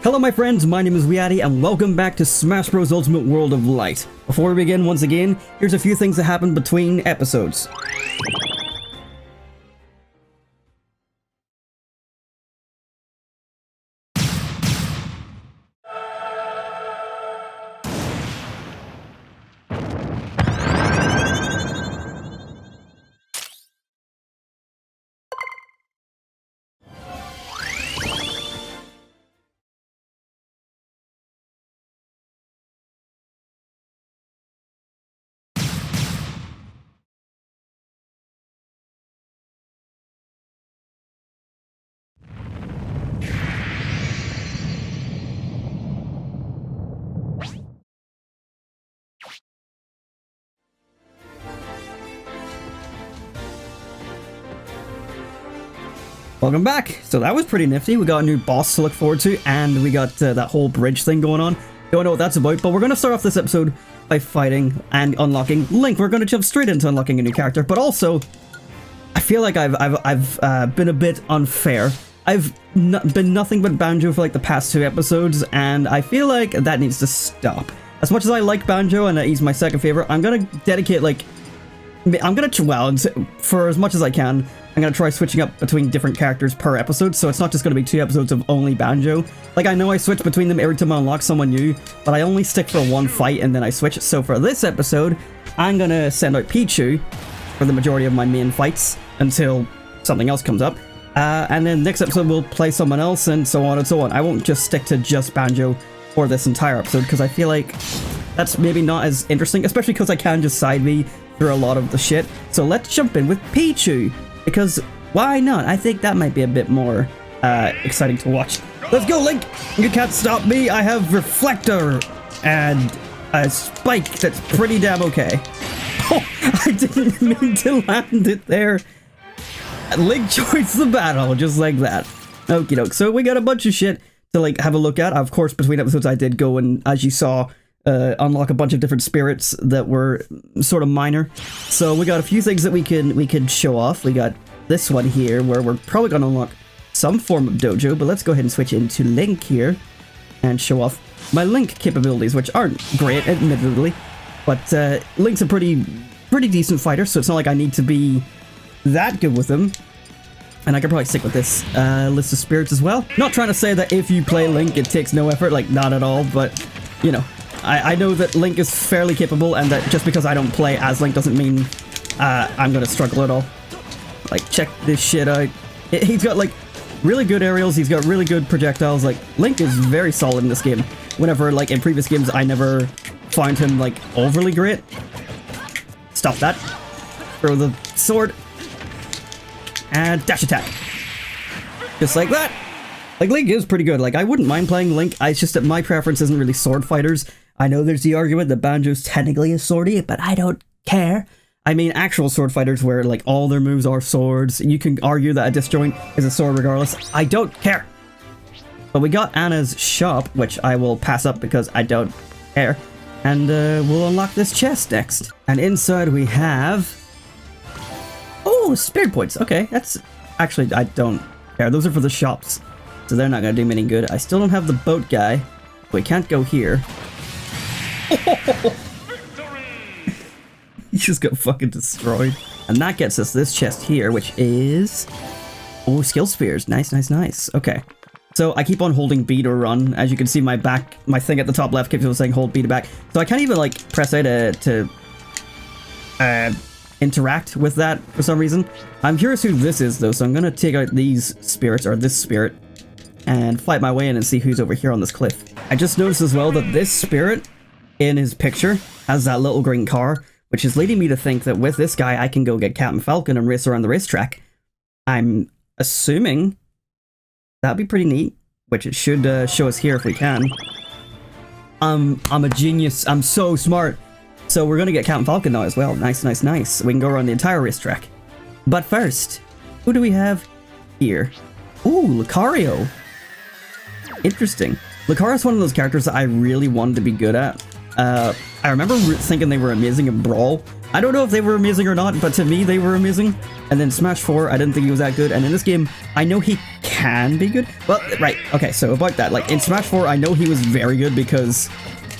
Hello my friends, my name is WeeAddy and welcome back to Smash Bros Ultimate World of Light. Before we begin, once again, here's a few things that happened between episodes. Welcome back! So that was pretty nifty. We got a new boss to look forward to, and we got that whole bridge thing going on. Don't know what that's about, but we're going to start off this episode by fighting and unlocking Link. We're going to jump straight into unlocking a new character, but also, I feel like I've been a bit unfair. I've been nothing but Banjo for like the past 2 episodes, and I feel like that needs to stop. As much as I like Banjo, and he's my second favorite, I'm going to dedicate like... well, for as much as I can, I'm going to try switching up between different characters per episode, so it's not just going to be 2 episodes of only Banjo. Like, I know I switch between them every time I unlock someone new, but I only stick for one fight and then I switch. So for this episode, I'm going to send out Pichu for the majority of my main fights until something else comes up. And then next episode we'll play someone else and so on and so on. I won't just stick to just Banjo for this entire episode, because I feel like that's maybe not as interesting, especially because I can just side B through a lot of the shit. So let's jump in with Pichu, because why not? I think that might be a bit more exciting to watch. Let's go, Link! You can't stop me! I have Reflector and a Spike that's pretty damn okay. Oh, I didn't mean to land it there. Link joins the battle, just like that. Okie doke. So we got a bunch of shit to like have a look at. Of course, between episodes I did go and, as you saw, unlock a bunch of different spirits that were sort of minor. So we got a few things that we can show off. We got this one here where we're probably going to unlock some form of dojo, but let's go ahead and switch into Link here and show off my Link capabilities, which aren't great, admittedly, but Link's a pretty decent fighter, so it's not like I need to be that good with him. And I could probably stick with this list of spirits as well. Not trying to say that if you play Link it takes no effort, like not at all, but you know, I know that Link is fairly capable, and that just because I don't play as Link doesn't mean I'm gonna struggle at all. Like, check this shit out. He's got like really good aerials, he's got really good projectiles. Like, Link is very solid in this game. Whenever, like, in previous games I never found him like overly great. Stop that. Throw the sword. And dash attack. Just like that. Like, Link is pretty good. Like, I wouldn't mind playing Link. It's just that my preference isn't really sword fighters. I know there's the argument that Banjo's technically a swordy, but I don't care. I mean, actual sword fighters where, like, all their moves are swords. You can argue that a disjoint is a sword regardless. I don't care. But we got Anna's shop, which I will pass up because I don't care. And we'll unlock this chest next. And inside we have... oh, spirit points. Okay, that's... actually, I don't care. Those are for the shops, so they're not going to do me any good. I still don't have the boat guy. We can't go here. He just got fucking destroyed. And that gets us this chest here, which is... oh, skill spheres. Nice, nice, nice. Okay. So I keep on holding B to run. As you can see, my thing at the top left keeps on saying hold B to back. So I can't even, like, press A to interact with that for some reason. I'm curious who this is, though, so I'm gonna take out these spirits, or this spirit, and fight my way in and see who's over here on this cliff. I just noticed as well that this spirit in his picture has that little green car, which is leading me to think that with this guy I can go get Captain Falcon and race around the racetrack. I'm assuming that'd be pretty neat, which it should show us here if we can. I'm a genius. I'm so smart. So we're gonna get Captain Falcon now as well. Nice, nice, nice. We can go around the entire racetrack. But first, who do we have here? Ooh, Lucario. Interesting. Lucario's one of those characters that I really wanted to be good at. I remember thinking they were amazing in Brawl. I don't know if they were amazing or not, but to me they were amazing. And then Smash 4, I didn't think he was that good. And in this game, I know he can can be good. Well, right, okay, so about that, like, in Smash 4, I know he was very good because,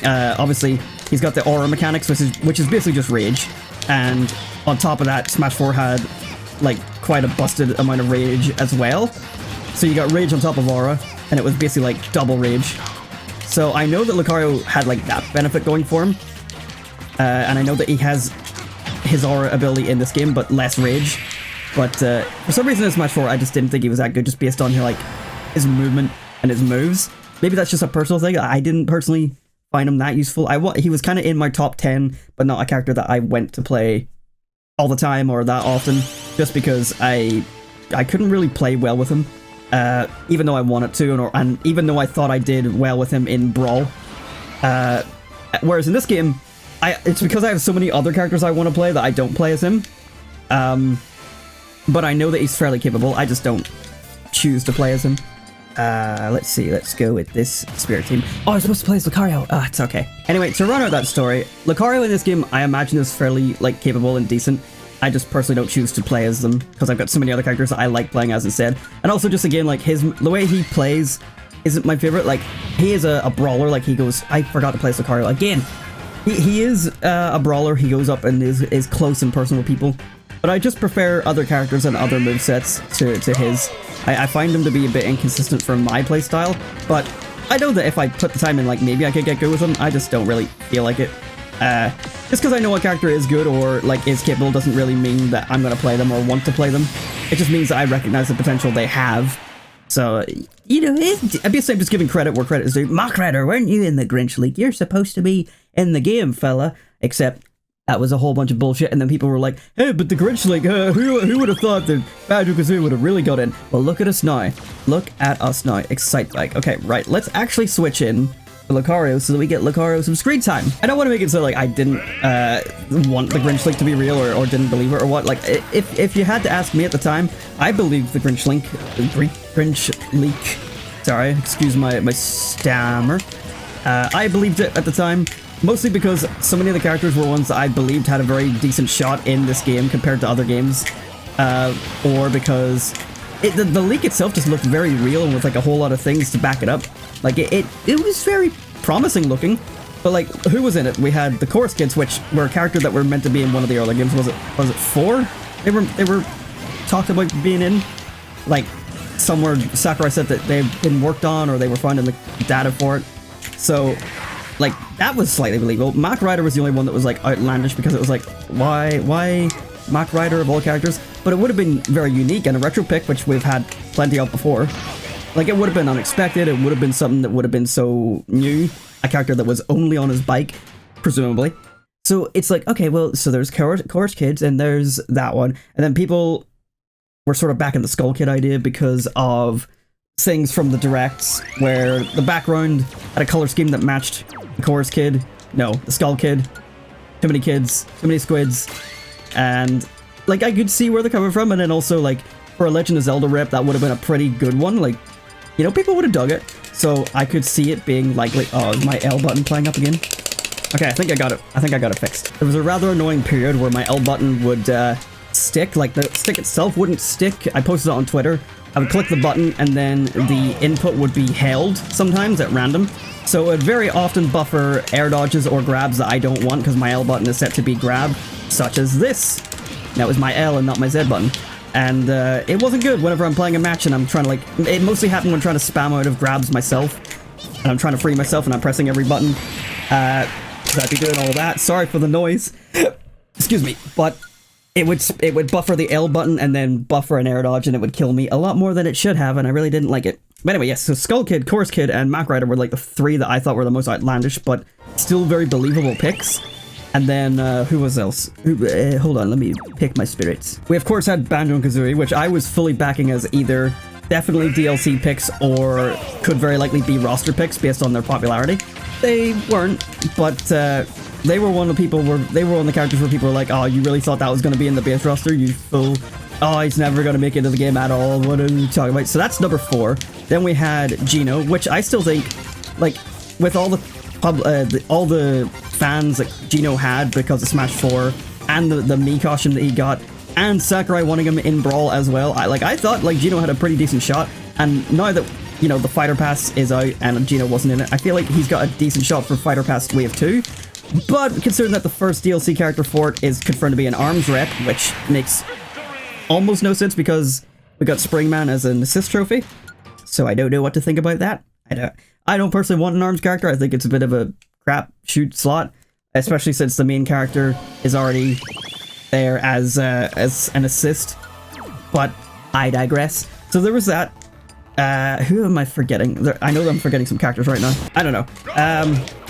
obviously, he's got the aura mechanics, which is basically just rage, and on top of that, Smash 4 had, like, quite a busted amount of rage as well. So you got rage on top of aura, and it was basically, like, double rage. So I know that Lucario had, like, that benefit going for him, and I know that he has his aura ability in this game, but less rage. But for some reason in Smash 4, I just didn't think he was that good, just based on his movement and his moves. Maybe that's just a personal thing. I didn't personally find him that useful. He was kind of in my top 10, but not a character that I went to play all the time or that often, just because I couldn't really play well with him, even though I wanted to, and even though I thought I did well with him in Brawl. Whereas in this game, it's because I have so many other characters I want to play that I don't play as him. But I know that he's fairly capable, I just don't choose to play as him. Let's see, let's go with this Spirit Team. Oh, I was supposed to play as Lucario. Ah, it's okay. Anyway, to run out that story, Lucario in this game, I imagine is fairly, like, capable and decent. I just personally don't choose to play as them, because I've got so many other characters that I like playing as instead. And also, just again, like, the way he plays isn't my favorite. Like, he is a brawler, like, he goes... I forgot to play as Lucario. Again, he is a brawler, he goes up and is close and personal with people. But I just prefer other characters and other movesets to his. I find him to be a bit inconsistent for my playstyle, but I know that if I put the time in, like, maybe I could get good with him. I just don't really feel like it. Just because I know a character is good or, like, is capable doesn't really mean that I'm going to play them or want to play them. It just means that I recognize the potential they have. So, you know, I guess I'm just giving credit where credit is due. Mark Ryder, weren't you in the Grinch League? You're supposed to be in the game, fella. Except... that was a whole bunch of bullshit, and then people were like, hey, but the Grinch League, who would have thought that Banjo-Kazooie would have really got in? Well, look at us now. Look at us now. Excite like. Okay, right, let's actually switch in to Lucario so that we get Lucario some screen time. I don't want to make it so, like, I didn't want the Grinch League to be real or didn't believe it or what. Like, if you had to ask me at the time, I believed the Grinch League. Sorry, excuse my stammer. I believed it at the time. Mostly because so many of the characters were ones that I believed had a very decent shot in this game compared to other games. Or because the leak itself just looked very real and with, like, a whole lot of things to back it up. Like, it was very promising looking. But, like, who was in it? We had the Chorus Kids, which were a character that were meant to be in one of the early games. Was it 4? They were talked about being in. Like, somewhere Sakurai said that they've been worked on or they were finding the data for it. So... like, that was slightly believable. Mark Ryder was the only one that was, like, outlandish because it was like, why Mark Ryder of all characters? But it would have been very unique and a retro pick, which we've had plenty of before. Like, it would have been unexpected. It would have been something that would have been so new. A character that was only on his bike, presumably. So it's like, okay, well, so there's Chorus Kids and there's that one. And then people were sort of back in the Skull Kid idea because of things from the directs where the background had a color scheme that matched the Chorus Kid. No, the Skull Kid. Too many kids. Too many squids. And, like, I could see where they're coming from. And then also, like, for a Legend of Zelda rip, that would have been a pretty good one. Like, you know, people would have dug it. So I could see it being likely... oh, is my L button playing up again? Okay, I think I got it. I think I got it fixed. There was a rather annoying period where my L button would stick. Like, the stick itself wouldn't stick. I posted it on Twitter. I would click the button and then the input would be held sometimes at random. So it would very often buffer air dodges or grabs that I don't want because my L button is set to be grab, such as this. That was my L and not my Z button. And it wasn't good whenever I'm playing a match and I'm trying to, like... it mostly happened when trying to spam out of grabs myself. And I'm trying to free myself and I'm pressing every button. So I'd be doing all that. Sorry for the noise. Excuse me. But... it would buffer the L button and then buffer an air dodge and it would kill me a lot more than it should have and I really didn't like it. But anyway, yes, so Skull Kid, Chorus Kid, and Mark Ryder were like the 3 that I thought were the most outlandish but still very believable picks. And then, who was else? Hold on, let me pick my spirits. We of course had Banjo-Kazooie, which I was fully backing as either definitely DLC picks or could very likely be roster picks based on their popularity. They weren't, but they were one of the people where they were one of the characters where people were like, oh, you really thought that was going to be in the base roster, you fool. Oh, he's never going to make it into the game at all. What are you talking about? So that's number 4. Then we had Gino, which I still think, like, with all the fans that Gino had because of Smash 4 and the Mii costume that he got and Sakurai wanting him in Brawl as well, I thought, like, Gino had a pretty decent shot. And now that, you know, the Fighter Pass is out and Gino wasn't in it, I feel like he's got a decent shot for Fighter Pass Wave 2. But considering that the first DLC character for it is confirmed to be an arms rep, which makes almost no sense because we got Springman as an assist trophy. So I don't know what to think about that. I don't personally want an arms character. I think it's a bit of a crap shoot slot, especially since the main character is already there as an assist. But I digress. So there was that. Who am I forgetting? I know that I'm forgetting some characters right now. I don't know.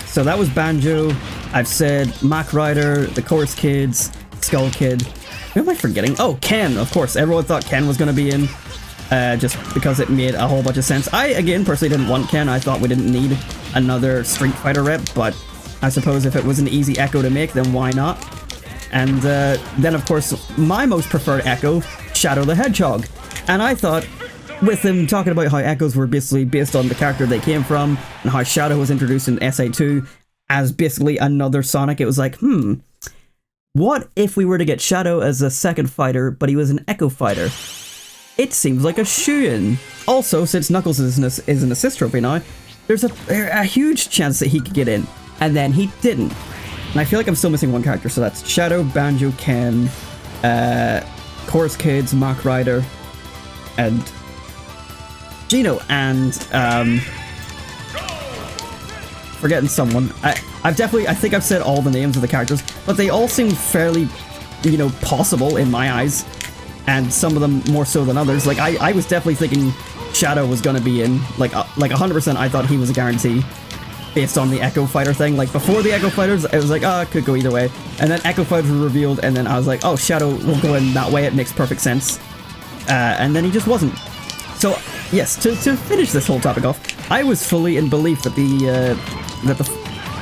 So that was Banjo. I've said Mac Rider, the Chorus Kids, Skull Kid. Who am I forgetting? Oh, Ken, of course. Everyone thought Ken was going to be in, just because it made a whole bunch of sense. I, again, personally didn't want Ken. I thought we didn't need another Street Fighter rep, but I suppose if it was an easy Echo to make, then why not? And then, of course, my most preferred Echo, Shadow the Hedgehog. And I thought, with him talking about how Echoes were basically based on the character they came from, and how Shadow was introduced in SA2 as basically another Sonic, it was like, what if we were to get Shadow as a second fighter, but he was an Echo fighter? It seems like a shoo-in. Also, since Knuckles is an assist trophy now, there's a huge chance that he could get in, and then he didn't. And I feel like I'm still missing one character, so that's Shadow, Banjo, Ken, Chorus Kids, Mac Rider, and Gino, and forgetting someone. I think I've said all the names of the characters, but they all seem fairly, you know, possible in my eyes, and some of them more so than others. Like I was definitely thinking Shadow was gonna be in, like 100%. I thought he was a guarantee based on the Echo Fighter thing. Like before the Echo Fighters, I was like, it could go either way, and then Echo Fighters were revealed, and then I was like, oh, Shadow will go in that way. It makes perfect sense, and then he just wasn't. So yes, to finish this whole topic off, I was fully in belief that the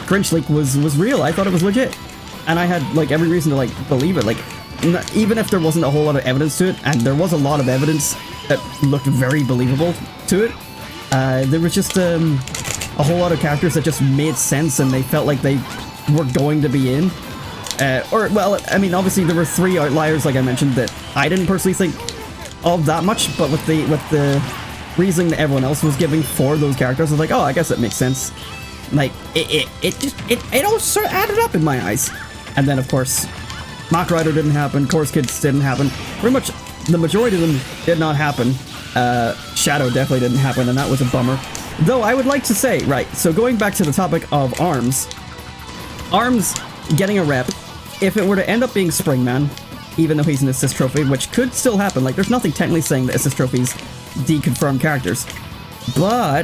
Grinch leak was real. I thought it was legit, and I had like every reason to like believe it. Like even if there wasn't a whole lot of evidence to it, and there was a lot of evidence that looked very believable to it, there was just a whole lot of characters that just made sense, and they felt like they were going to be in. Or well, I mean, obviously there were 3 outliers, like I mentioned, that I didn't personally think of that much, but with the reasoning that everyone else was giving for those characters, I was like, oh, I guess that makes sense. Like it all sort of added up in my eyes. And then of course, Mac Rider didn't happen, Chorus Kids didn't happen. Pretty much the majority of them did not happen. Shadow definitely didn't happen, and that was a bummer. Though I would like to say, right, so going back to the topic of ARMS getting a rep, if it were to end up being Springman, even though he's an assist trophy, which could still happen, like there's nothing technically saying that assist trophies deconfirm characters, but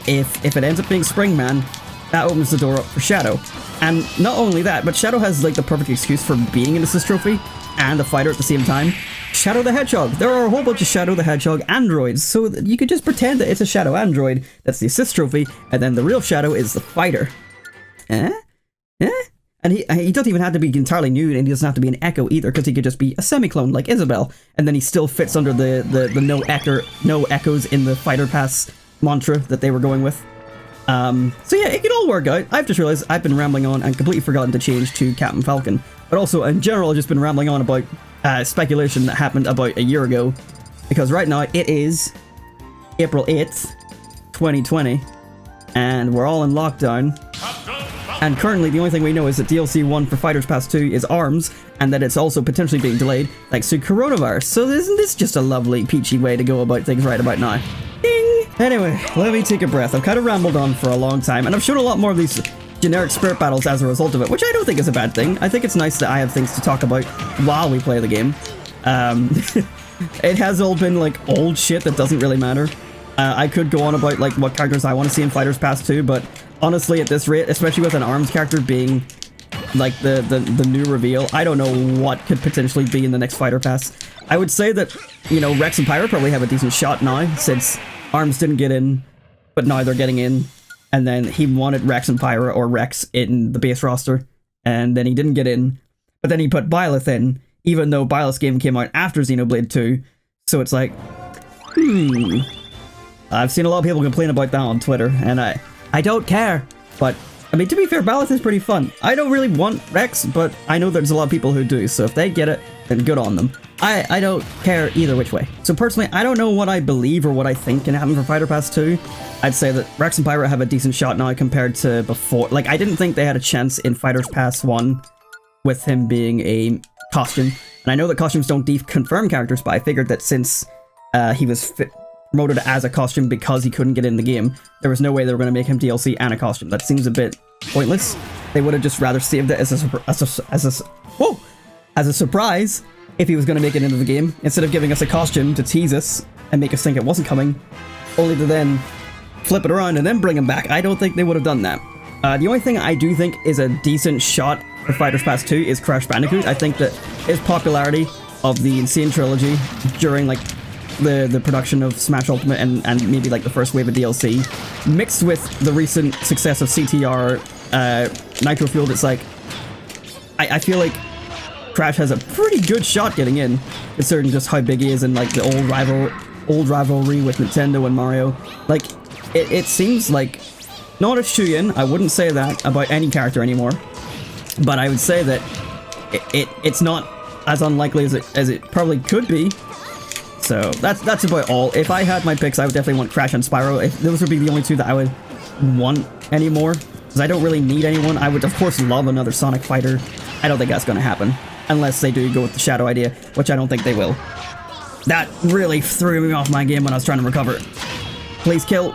if it ends up being Springman, that opens the door up for Shadow. And not only that, but Shadow has like the perfect excuse for being an assist trophy and a fighter at the same time. Shadow the Hedgehog. There are a whole bunch of Shadow the Hedgehog androids, so that you could just pretend that it's a Shadow android that's the assist trophy, and then the real Shadow is the fighter. And he doesn't even have to be entirely nude, and he doesn't have to be an Echo either, because he could just be a semi-clone like Isabelle, and then he still fits under the no Echoes in the Fighter Pass mantra that they were going with. So yeah, it could all work out. I've just realized I've been rambling on and completely forgotten to change to Captain Falcon. But also, in general, I've just been rambling on about speculation that happened about a year ago. Because right now, it is April 8th, 2020, and we're all in lockdown. And currently, the only thing we know is that DLC 1 for Fighters Pass 2 is ARMS, and that it's also potentially being delayed thanks to coronavirus. So isn't this just a lovely, peachy way to go about things right about now? Ding! Anyway, let me take a breath. I've kind of rambled on for a long time, and I've shown a lot more of these generic spirit battles as a result of it, which I don't think is a bad thing. I think it's nice that I have things to talk about while we play the game. It has all been like old shit that doesn't really matter. I could go on about like what characters I want to see in Fighters Pass 2, but honestly, at this rate, especially with an ARMS character being like the new reveal, I don't know what could potentially be in the next Fighter Pass. I would say that, you know, Rex and Pyra probably have a decent shot now, since ARMS didn't get in, but now they're getting in. And then he wanted Rex and Pyra, or Rex, in the base roster, and then he didn't get in. But then he put Byleth in, even though Byleth's game came out after Xenoblade 2. So it's like, I've seen a lot of people complain about that on Twitter, and I don't care. But, I mean, to be fair, Byleth is pretty fun. I don't really want Rex, but I know there's a lot of people who do, so if they get it, then good on them. I don't care either which way. So personally, I don't know what I believe or what I think can happen for Fighter Pass 2. I'd say that Rex and Pyro have a decent shot now compared to before. Like, I didn't think they had a chance in Fighter Pass 1 with him being a costume. And I know that costumes don't confirm characters, but I figured that since he was promoted as a costume because he couldn't get in the game, there was no way they were going to make him DLC and a costume. That seems a bit pointless. They would have just rather saved it as a surprise if he was going to make it into the game, instead of giving us a costume to tease us and make us think it wasn't coming, only to then flip it around and then bring him back. I don't think they would have done that. The only thing I do think is a decent shot for Fighters Pass 2 is Crash Bandicoot. I think that his popularity of the Insane Trilogy during like the production of Smash Ultimate and maybe like the first wave of DLC, mixed with the recent success of CTR Nitro Fueled, it's like I feel like Crash has a pretty good shot getting in, considering just how big he is and like the old rivalry with Nintendo and Mario. Like, it seems like not a shoo-in. I wouldn't say that about any character anymore, but I would say that it's not as unlikely as it probably could be. So that's about all. If I had my picks, I would definitely want Crash and Spyro. If those would be the only two that I would want anymore, because I don't really need anyone. I would of course love another Sonic fighter. I don't think that's going to happen. Unless they do go with the Shadow idea, which I don't think they will. That really threw me off my game when I was trying to recover. Please kill.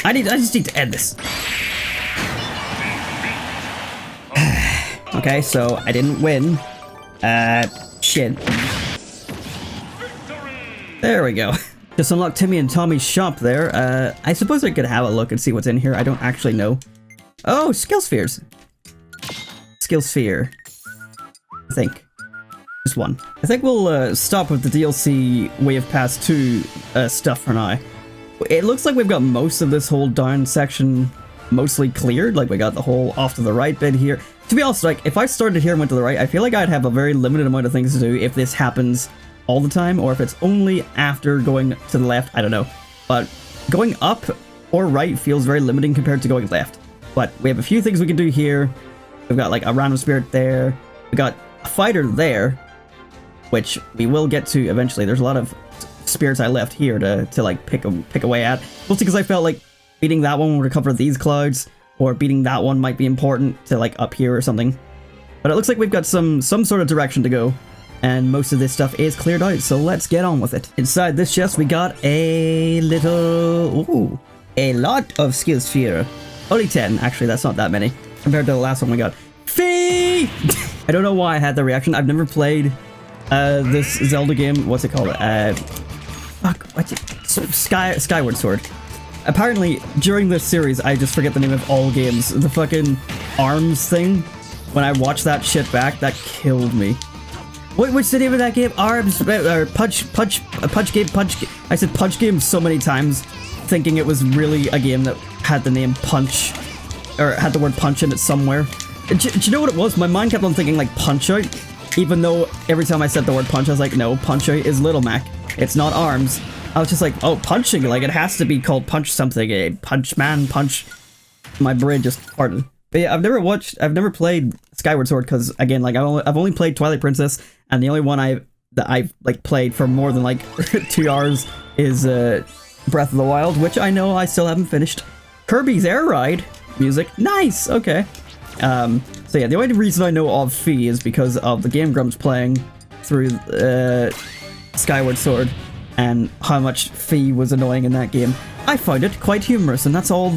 I just need to end this. Okay, so I didn't win. Shit. There we go. Just unlocked Timmy and Tommy's shop there. I suppose I could have a look and see what's in here. I don't actually know. Oh, skill spheres. Skill sphere. I think. Just one. I think we'll stop with the DLC Wave Pass 2 stuff for now. It looks like we've got most of this whole down section mostly cleared. Like, we got the whole off to the right bit here. To be honest, like, if I started here and went to the right, I feel like I'd have a very limited amount of things to do if this happens all the time, or if it's only after going to the left, I don't know. But going up or right feels very limiting compared to going left. But we have a few things we can do here. We've got, like, a random spirit there. We got a fighter there, which we will get to eventually. There's a lot of spirits I left here to like pick away at, mostly because I felt like beating that one would recover these clouds, or beating that one might be important to like up here or something. But it looks like we've got some sort of direction to go, and most of this stuff is cleared out, so let's get on with it. Inside this chest we got a lot of skill sphere. Only 10, actually. That's not that many compared to the last one we got. Fee! I don't know why I had the reaction. I've never played this Zelda game. What's it called? Fuck, what's it? Skyward Sword. Apparently, during this series, I just forget the name of all games. The fucking arms thing, when I watched that shit back, that killed me. What's the name of that game? Arms, or Punch Game. I said Punch Game so many times, thinking it was really a game that had the name Punch, or had the word Punch in it somewhere. Do you know what it was? My mind kept on thinking like Punch Out, even though every time I said the word Punch, I was like, no, Punch Out is Little Mac. It's not Arms. I was just like, oh, punching, like it has to be called Punch something, a Punch Man, Punch. My brain just farted. But yeah, I've never played Skyward Sword because, again, like I've only played Twilight Princess, and the only one I've like played for more than like 2 hours is Breath of the Wild, which I know I still haven't finished. Kirby's Air Ride music, nice, okay. So yeah, the only reason I know of Fee is because of the Game Grumps playing through Skyward Sword, and how much Fee was annoying in that game. I found it quite humorous, and that's all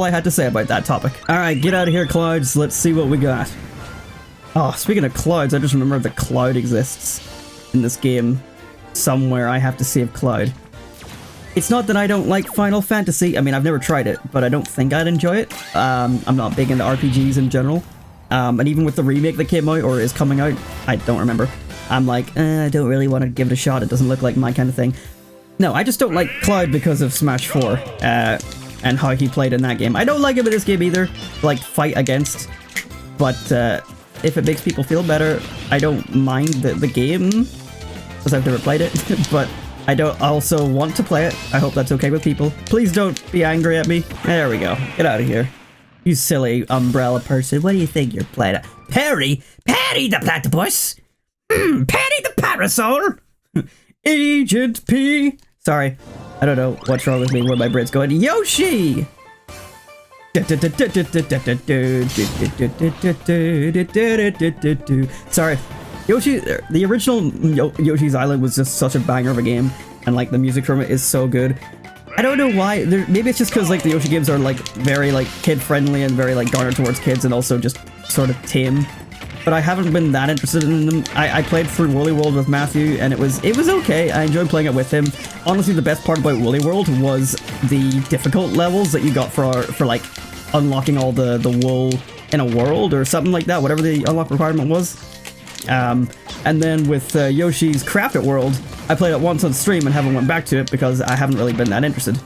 I had to say about that topic. Alright, get out of here, Clouds. Let's see what we got. Oh, speaking of Clouds, I just remembered that Cloud exists in this game somewhere. I have to save Cloud. It's not that I don't like Final Fantasy. I mean, I've never tried it, but I don't think I'd enjoy it. I'm not big into RPGs in general. And even with the remake that came out, or is coming out, I don't remember. I'm like, I don't really want to give it a shot. It doesn't look like my kind of thing. No, I just don't like Cloud because of Smash 4, and how he played in that game. I don't like him in this game either, like, fight against. But, if it makes people feel better, I don't mind the game, because I've never played it, but I don't also want to play it. I hope that's okay with people. Please don't be angry at me. There we go. Get out of here. You silly umbrella person. What do you think you're playing at? Perry the platypus? Patty the Parasol! Agent P! Sorry, I don't know what's wrong with me where my brain's going. Yoshi! Sorry. Yoshi, the original Yoshi's Island was just such a banger of a game, and like the music from it is so good. I don't know why. Maybe it's just because like the Yoshi games are like very like kid friendly and very like garnered towards kids, and also just sort of tame. But I haven't been that interested in them. I played through Woolly World with Matthew, and it was okay. I enjoyed playing it with him. Honestly, the best part about Woolly World was the difficult levels that you got for like unlocking all the wool in a world or something like that, whatever the unlock requirement was. And then with Yoshi's Craft It World, I played it once on stream and haven't went back to it because I haven't really been that interested.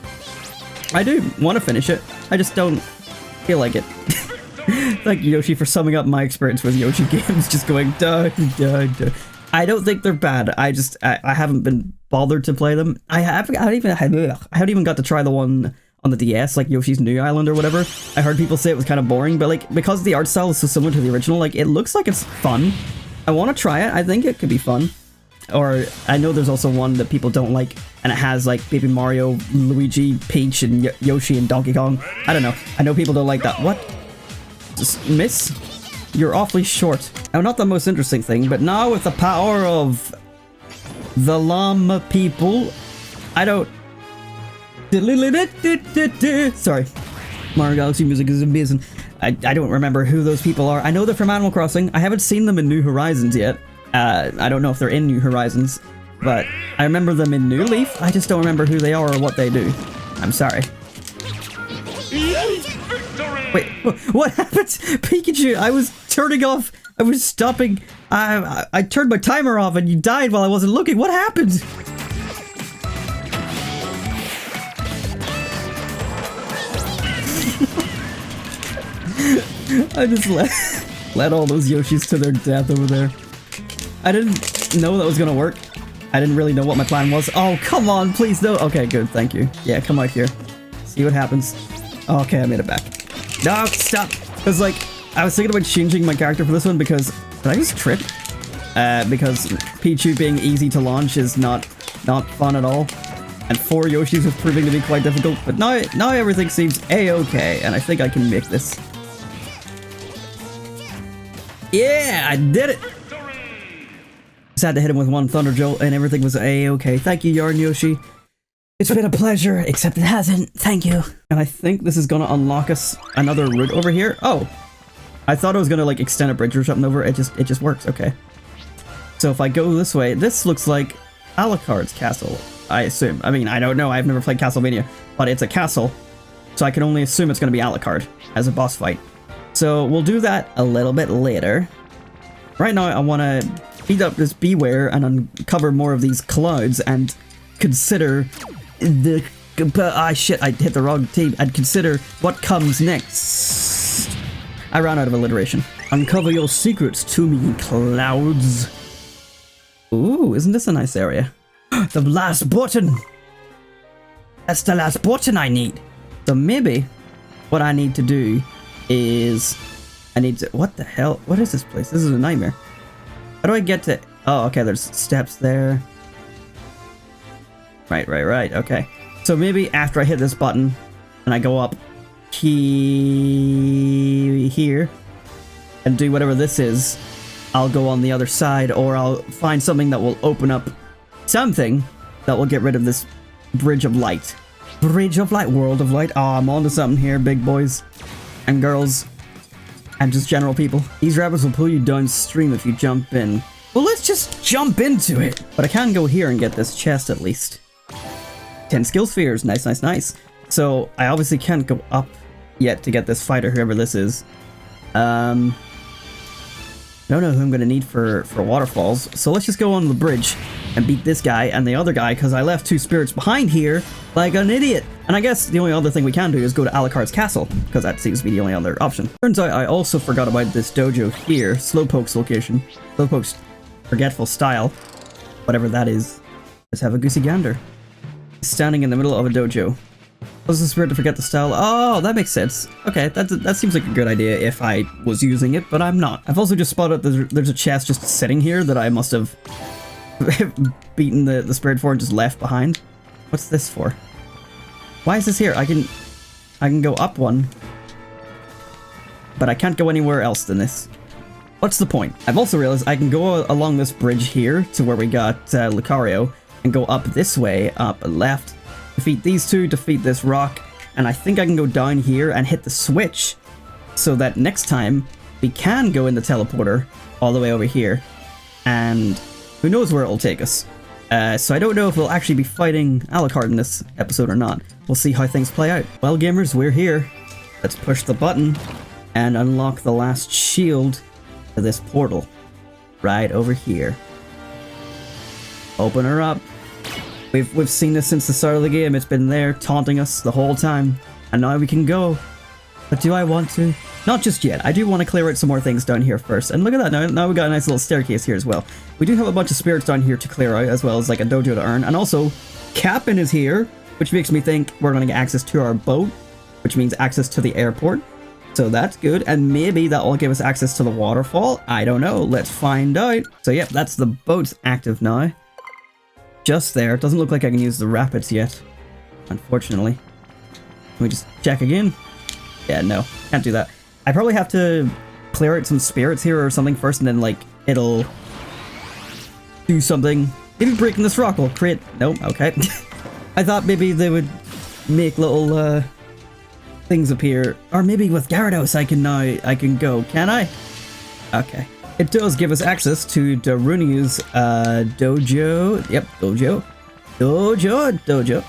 I do want to finish it, I just don't feel like it. Thank you, Yoshi, for summing up my experience with Yoshi games, just going duh, duh, duh. I don't think they're bad, I haven't been bothered to play them. I haven't even got to try the one on the DS, like Yoshi's New Island or whatever. I heard people say it was kind of boring, but like because the art style is so similar to the original, like it looks like it's fun. I want to try it. I think it could be fun. Or I know there's also one that people don't like, and it has like Baby Mario, Luigi, Peach, and Yoshi and Donkey Kong. I don't know. I know people don't like that. What? Just miss? You're awfully short. Now, not the most interesting thing, but now with the power of the llama people, I don't... Sorry. Mario Galaxy music is amazing. I don't remember who those people are. I know they're from Animal Crossing. I haven't seen them in New Horizons yet. I don't know if they're in New Horizons, but I remember them in New Leaf. I just don't remember who they are or what they do. I'm sorry. Wait, what happened? Pikachu, I was turning off. I was stopping. I turned my timer off and you died while I wasn't looking. What happened? I just let all those Yoshis to their death over there. I didn't know that was gonna work. I didn't really know what my plan was. Oh, come on, please no. Okay, good, thank you. Yeah, come out here. See what happens. Okay, I made it back. No, stop. Because like, I was thinking about changing my character for this one because, did I just trip? Because Pichu being easy to launch is not fun at all. And 4 Yoshis was proving to be quite difficult, but now everything seems a-okay, and I think I can make this. Yeah, I did it! Just had to hit him with one Thunder Jolt, and everything was a-okay. Thank you, Yarn Yoshi. It's been a pleasure, except it hasn't. Thank you. And I think this is gonna unlock us another route over here. Oh, I thought I was gonna like extend a bridge or something over. It just works. Okay. So if I go this way, this looks like Alucard's castle, I assume. I mean, I don't know. I've never played Castlevania, but it's a castle, so I can only assume it's gonna be Alucard as a boss fight. So we'll do that a little bit later. Right now, I want to beat up this Beware and uncover more of these clouds and consider the... Ah, shit, I hit the wrong team. And consider what comes next. I ran out of alliteration. Uncover your secrets to me, clouds. Ooh, isn't this a nice area? The last button! That's the last button I need! So maybe what I need to do is... I need to... What the hell? What is this place? This is a nightmare. How do I get to... Oh, okay, there's steps there. Right, okay. So maybe after I hit this button and I go up here and do whatever this is, I'll go on the other side, or I'll find something that will open up something that will get rid of this Bridge of Light. Bridge of Light, World of Light. Oh, I'm onto something here, big boys and girls and just general people. These rabbits will pull you downstream if you jump in. Well, let's just jump into it. But I can go here and get this chest at least. 10 skill spheres. Nice. So I obviously can't go up yet to get this fighter, whoever this is. I don't know who I'm going to need for waterfalls, so let's just go on the bridge and beat this guy and the other guy, because I left 2 spirits behind here like an idiot. And I guess the only other thing we can do is go to Alucard's castle, because that seems to be the only other option. Turns out I also forgot about this dojo here, Slowpoke's location. Slowpoke's forgetful style, whatever that is. Let's have a goosey gander. Standing in the middle of a dojo. Was the spirit to forget the style? Oh, that makes sense. Okay, that seems like a good idea if I was using it, but I'm not. I've also just spotted there's a chest just sitting here that I must have beaten the spirit for and just left behind. What's this for? Why is this here? I can go up one, but I can't go anywhere else than this. What's the point? I've also realized I can go along this bridge here to where we got Lucario and go up this way, up left, defeat these two, defeat this rock, and I think I can go down here and hit the switch so that next time we can go in the teleporter all the way over here, and who knows where it'll take us. So I don't know if we'll actually be fighting Alucard in this episode or not. We'll see how things play out. Well, gamers, we're here. Let's push the button and unlock the last shield to this portal. Right over here. Open her up. We've seen this since the start of the game. It's been there taunting us the whole time. And now we can go. But do I want to? Not just yet. I do want to clear out some more things down here first. And look at that, now we got a nice little staircase here as well. We do have a bunch of spirits down here to clear out, as well as like a dojo to earn. And also, Captain is here, which makes me think we're going to get access to our boat, which means access to the airport. So that's good, and maybe that will give us access to the waterfall. I don't know, let's find out. So yep, that's the boat's active now. Just there. It doesn't look like I can use the rapids yet, unfortunately. Can we just check again? Yeah, no, can't do that. I probably have to clear out some spirits here or something first, and then like it'll do something. Maybe breaking this rock will create... Nope, okay. I thought maybe they would make little things appear, or maybe with Gyarados I can go. Can I? Okay. It does give us access to Darunu's dojo. Yep, dojo.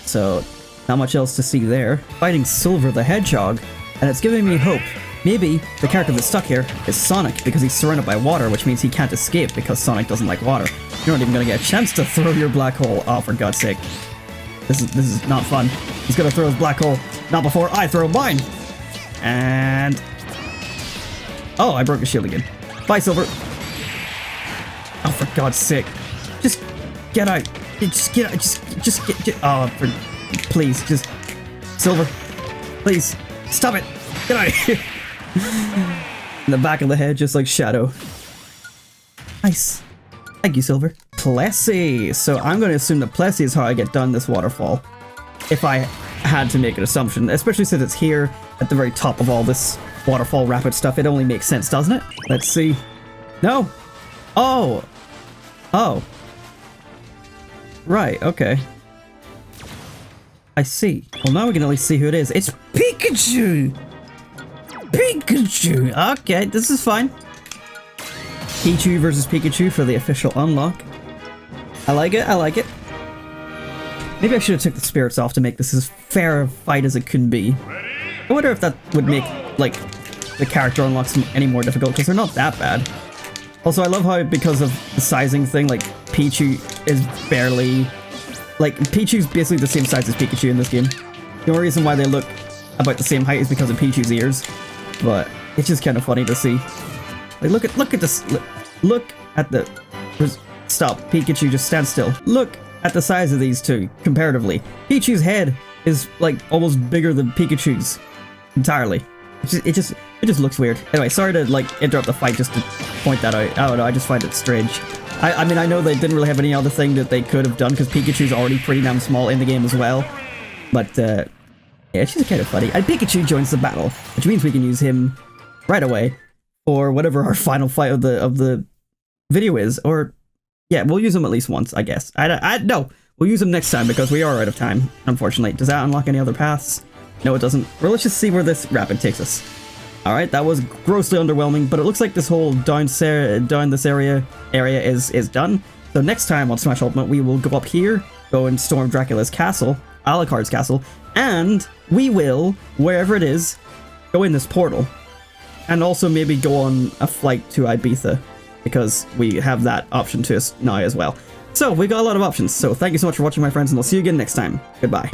So not much else to see there. Fighting Silver the Hedgehog, and it's giving me hope. Maybe the character that's stuck here is Sonic, because he's surrounded by water, which means he can't escape because Sonic doesn't like water. You're not even gonna get a chance to throw your black hole. Oh, for God's sake. This is not fun. He's gonna throw his black hole. Not before I throw mine! And... oh, I broke his shield again. Bye, Silver. Oh, for God's sake. Just get out. Just get out. Just get... oh, please, just... Silver. Please. Stop it. Get out of here. In the back of the head, just like Shadow. Nice. Thank you, Silver. Plessy. So I'm going to assume that Plessy is how I get done this waterfall. If I had to make an assumption, especially since it's here at the very top of all this waterfall rapid stuff, it only makes sense, doesn't it? Let's see. No. Oh. Oh. Right, okay. I see. Well, now we can at least see who it is. It's Pikachu! Pikachu! Okay, this is fine. Pichu versus Pikachu for the official unlock. I like it, I like it. Maybe I should have took the spirits off to make this as fair a fight as it can be. I wonder if that would make, like, the character unlocks any more difficult, because they're not that bad. Also, I love how, because of the sizing thing, like, Pichu is barely... like, Pichu's basically the same size as Pikachu in this game. The only reason why they look about the same height is because of Pichu's ears. But it's just kind of funny to see. Like, look at this. Look at the... stop. Pikachu, just stand still. Look at the size of these two, comparatively. Pichu's head is, like, almost bigger than Pikachu's. Entirely. It just looks weird. Anyway, sorry to, like, interrupt the fight just to point that out. I don't know, I just find it strange. I mean, I know they didn't really have any other thing that they could have done, because Pikachu's already pretty damn small in the game as well. But, yeah, it's just kind of funny. And Pikachu joins the battle, which means we can use him right away for whatever our final fight of the video is. Or, yeah, we'll use him at least once, I guess. No, we'll use him next time, because we are out of time, unfortunately. Does that unlock any other paths? No, it doesn't. Well, let's just see where this rapid takes us. Alright, that was grossly underwhelming, but it looks like this whole down this area is done. So next time on Smash Ultimate, we will go up here, go and storm Dracula's castle, Alucard's castle, and we will, wherever it is, go in this portal. And also maybe go on a flight to Ibiza, because we have that option to us now as well. So, we got a lot of options, so thank you so much for watching, my friends, and I'll see you again next time. Goodbye.